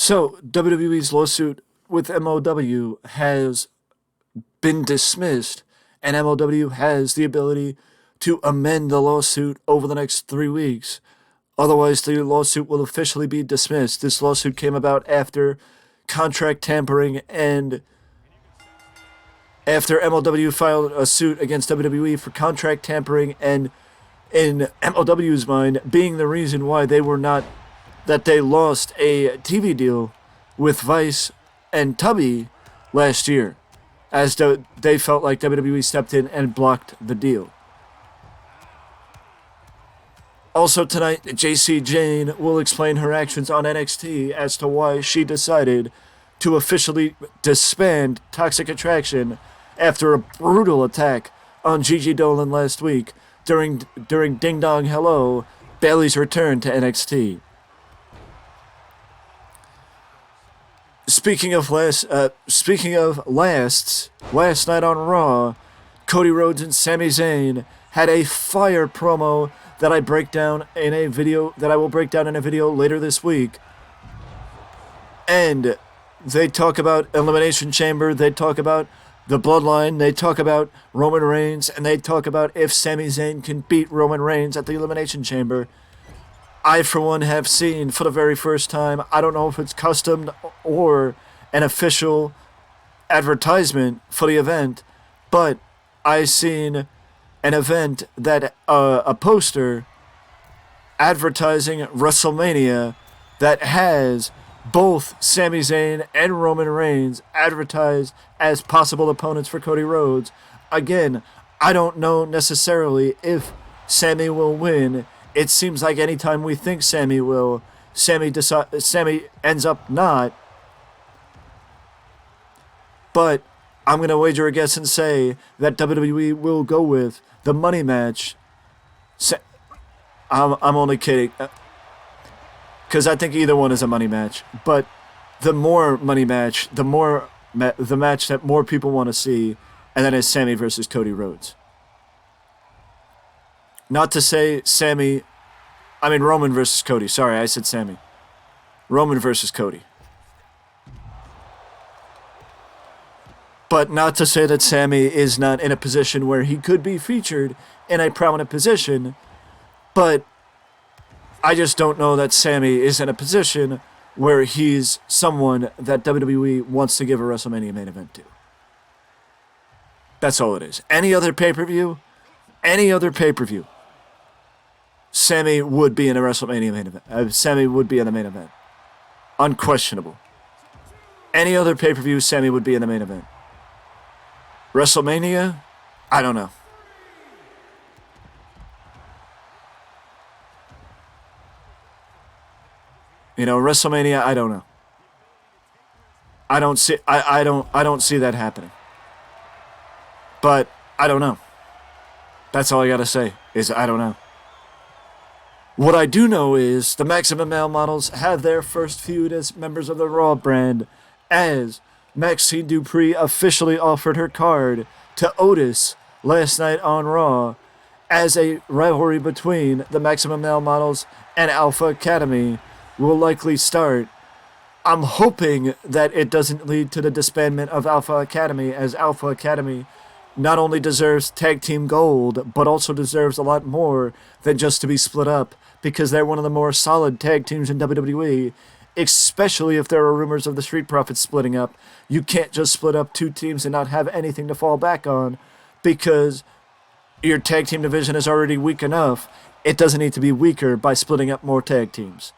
So, WWE's lawsuit with MLW has been dismissed, and MLW has the ability to amend the lawsuit over the next 3 weeks. Otherwise, the lawsuit will officially be dismissed. This lawsuit came about after contract tampering and after MLW filed a suit against WWE for contract tampering and, in MLW's mind, being the reason why they lost a TV deal with Vice and Tubby last year, as they felt like WWE stepped in and blocked the deal. Also tonight, JC Jane will explain her actions on NXT as to why she decided to officially disband Toxic Attraction after a brutal attack on Gigi Dolan last week during Ding Dong Hello, Bayley's return to NXT. Speaking of lasts, last night on Raw, Cody Rhodes and Sami Zayn had a fire promo that I will break down in a video later this week. And they talk about Elimination Chamber, they talk about the Bloodline, they talk about Roman Reigns, and they talk about if Sami Zayn can beat Roman Reigns at the Elimination Chamber. I, for one, have seen for the very first time, I don't know if it's custom or an official advertisement for the event, but I seen an event that a poster advertising WrestleMania that has both Sami Zayn and Roman Reigns advertised as possible opponents for Cody Rhodes. Again, I don't know necessarily if Sami will win. It seems like anytime we think Sami will, Sami ends up not. But I'm going to wager a guess and say that WWE will go with the money match. I'm only kidding, because I think either one is a money match. But the more money match, the match that more people want to see, and that is Sami versus Cody Rhodes. Not to say Roman versus Cody. Sorry, I said Sami. Roman versus Cody. But not to say that Sami is not in a position where he could be featured in a prominent position, but I just don't know that Sami is in a position where he's someone that WWE wants to give a WrestleMania main event to. That's all it is. Any other pay-per-view, Sami would be in a WrestleMania main event. Sami would be in the main event. Unquestionable. Any other pay-per-view, Sami would be in the main event. WrestleMania? I don't know. WrestleMania, I don't know. I don't see that happening. But I don't know. That's all I gotta say, is I don't know. What I do know is the Maximum Male Models have their first feud as members of the Raw brand, as Maxine Dupree officially offered her card to Otis last night on Raw, as a rivalry between the Maximum Male Models and Alpha Academy will likely start. I'm hoping that it doesn't lead to the disbandment of Alpha Academy, as Alpha Academy not only deserves tag team gold, but also deserves a lot more than just to be split up, because they're one of the more solid tag teams in WWE, especially if there are rumors of the Street Profits splitting up. You can't just split up two teams and not have anything to fall back on, because your tag team division is already weak enough. It doesn't need to be weaker by splitting up more tag teams.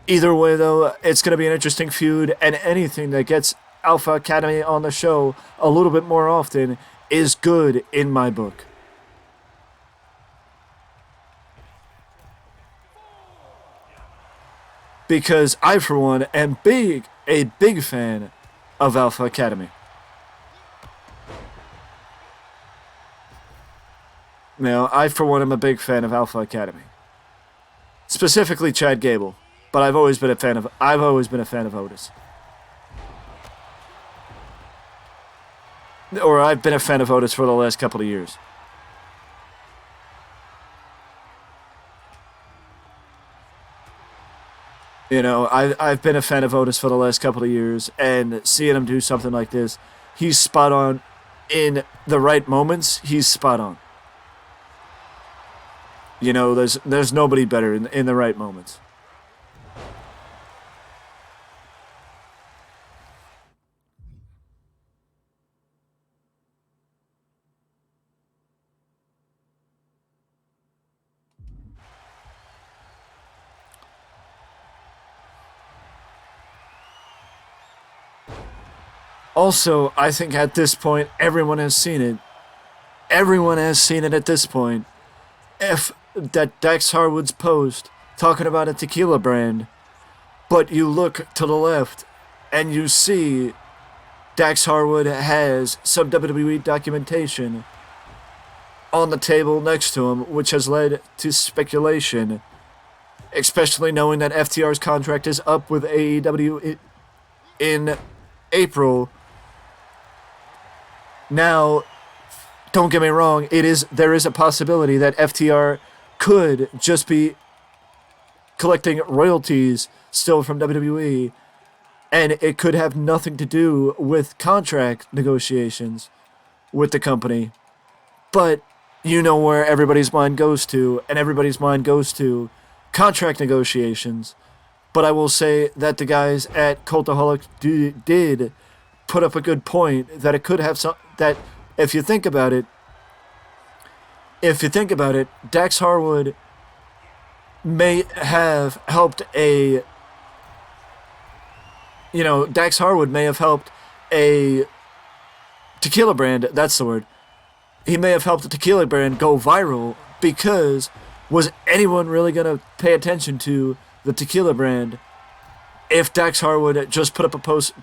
Either way, though, it's going to be an interesting feud, and anything that gets Alpha Academy on the show a little bit more often is good in my book. Because I, for one, am a big fan of Alpha Academy. I, for one, am a big fan of Alpha Academy. Specifically Chad Gable. But I've always been a fan of Otis. Or I've been a fan of Otis for the last couple of years. I've been a fan of Otis for the last couple of years, and seeing him do something like this, he's spot on. In the right moments, he's spot on. There's nobody better in the right moments. Also, I think at this point, everyone has seen it. Everyone has seen it at this point. If that Dax Harwood's post talking about a tequila brand, but you look to the left and you see Dax Harwood has some WWE documentation on the table next to him, which has led to speculation, especially knowing that FTR's contract is up with AEW in April. Now, don't get me wrong, there is a possibility that FTR could just be collecting royalties still from WWE, and it could have nothing to do with contract negotiations with the company. But you know where everybody's mind goes to, and everybody's mind goes to contract negotiations. But I will say that the guys at Cultaholic did put up a good point that it could have some, that if you think about it, Dax Harwood may have helped Dax Harwood may have helped a tequila brand, that's the word. He may have helped a tequila brand go viral because was anyone really going to pay attention to the tequila brand if Dax Harwood just put up a post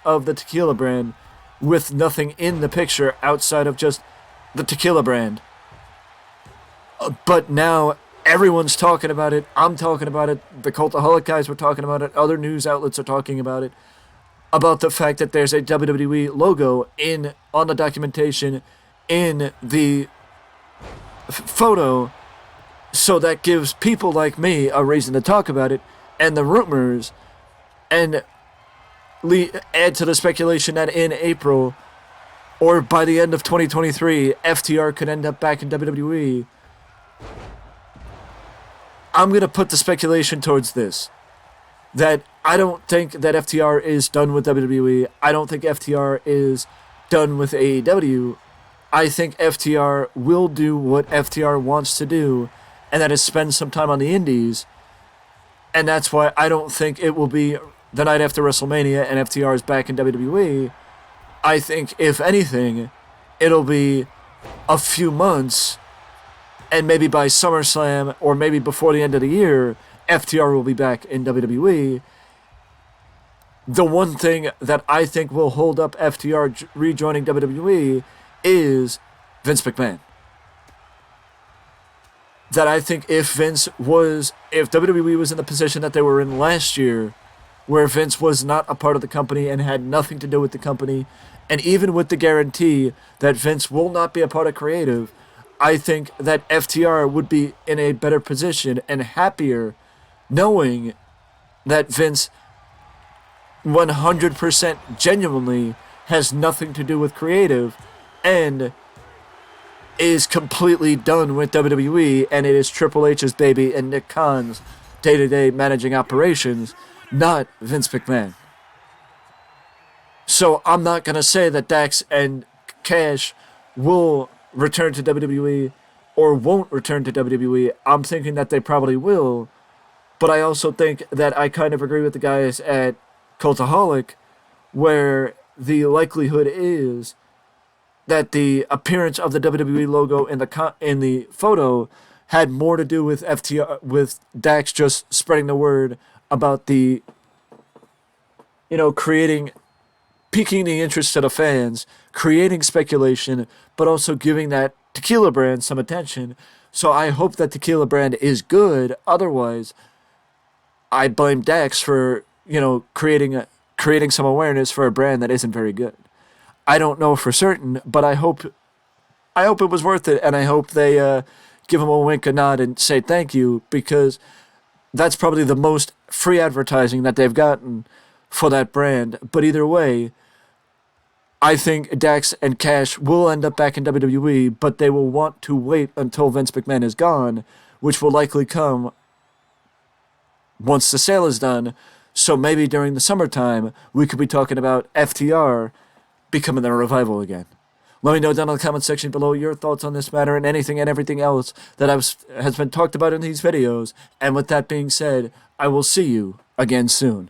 of the tequila brand with nothing in the picture outside of just the tequila brand? But now everyone's talking about it. I'm talking about it. The Cultaholic guys were talking about it. Other news outlets are talking about it. About the fact that there's a WWE logo on the documentation in the photo. So that gives people like me a reason to talk about it. And the rumors and add to the speculation that in April or by the end of 2023, FTR could end up back in WWE. I'm going to put the speculation towards this. That I don't think that FTR is done with WWE. I don't think FTR is done with AEW. I think FTR will do what FTR wants to do, and that is spend some time on the indies. And that's why I don't think it will be the night after WrestleMania and FTR is back in WWE. I think, if anything, it'll be a few months, and maybe by SummerSlam or maybe before the end of the year, FTR will be back in WWE. The one thing that I think will hold up FTR rejoining WWE is Vince McMahon. That I think if WWE was in the position that they were in last year, where Vince was not a part of the company and had nothing to do with the company, and even with the guarantee that Vince will not be a part of creative, I think that FTR would be in a better position and happier knowing that Vince 100% genuinely has nothing to do with creative and is completely done with WWE, and it is Triple H's baby and Nick Khan's day-to-day managing operations, not Vince McMahon. So I'm not going to say that Dax and Cash will return to WWE or won't return to WWE. I'm thinking that they probably will, but I also think that I kind of agree with the guys at Cultaholic, where the likelihood is that the appearance of the WWE logo in the photo had more to do with FTR, with Dax just spreading the word about the, piquing the interest of the fans, creating speculation, but also giving that tequila brand some attention. So I hope that tequila brand is good. Otherwise, I blame Dax for, creating some awareness for a brand that isn't very good. I don't know for certain, but I hope it was worth it, and I hope they give him a wink, a nod, and say thank you, because that's probably the most free advertising that they've gotten for that brand. But either way, I think Dax and Cash will end up back in WWE, but they will want to wait until Vince McMahon is gone, which will likely come once the sale is done. So maybe during the summertime, we could be talking about FTR becoming a revival again. Let me know down in the comment section below your thoughts on this matter and anything and everything else that has been talked about in these videos. And with that being said, I will see you again soon.